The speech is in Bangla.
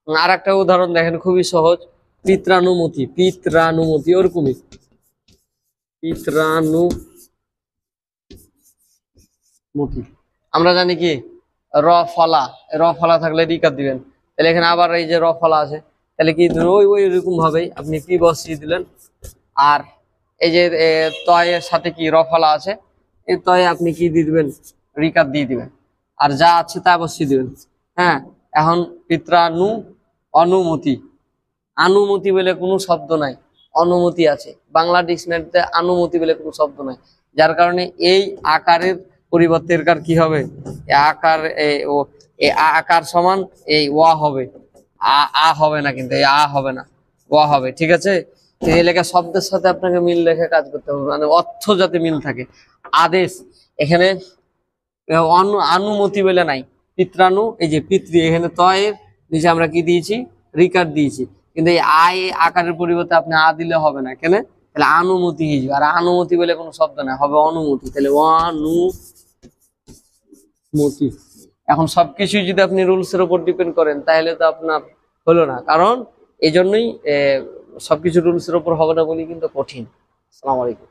আর একটা উদাহরণ দেখেন, খুবই সহজ। পিত্রানুমতি, পিত্রানুমতি ওরকমই, পিত্রানুমতি। আমরা জানি কি র ফলা, র ফলা থাকলে রিকার দিবেন। তাহলে এখানে আবার এই যে র ফলা আছে, তাহলে কি ওই ওই রকম ভাবেই আপনি কি বসিয়ে দিলেন। আর এই যে তয়ের সাথে কি র ফলা আছে, এই তয়ে আপনি কি দিয়ে দিবেন, রিকার দিয়ে দিবেন। আর যা আছে তা বসিয়ে দিবেন। হ্যাঁ, এখন পিত্রানু অনুমতি, আনুমতি বলে কোনো শব্দ নাই, অনুমতি আছে। বাংলা ডিকশনারিতে আনুমতি বলে কোনো শব্দ নাই, যার কারণে এই আকারের পরিবর্তে এর কার কি হবে, আকার আকার সমান এই ওয়া হবে, আ হবে না, কিন্তু এই আ হবে না, ওয়া হবে। ঠিক আছে, এই লেখা শব্দের সাথে আপনাকে মিল রেখে কাজ করতে হবে, মানে অর্থ যাতে মিল থাকে। আদেশ, এখানে অনুমতি বলে নাই, পিত্রাণু, এই যে পিতৃ, এখানে তয়ের নিচে আমরা কি দিয়েছি, রিকার দিয়েছি। কিন্তু এই আয় আকারের পরিবর্তে আপনি আ দিলে হবে না, কেন? তাহলে অনুমতি হিসেবে, আর অনুমতি বলে কোনো শব্দ না, হবে অনুমতি। তাহলে অনুমতি। এখন সবকিছু যদি আপনি রুলস এর উপর ডিপেন্ড করেন তাহলে তো আপনার হলো না, কারণ এই জন্যই সবকিছু রুলস এর উপর হবে না বলে কিন্তু কঠিন। আসসালামু আলাইকুম।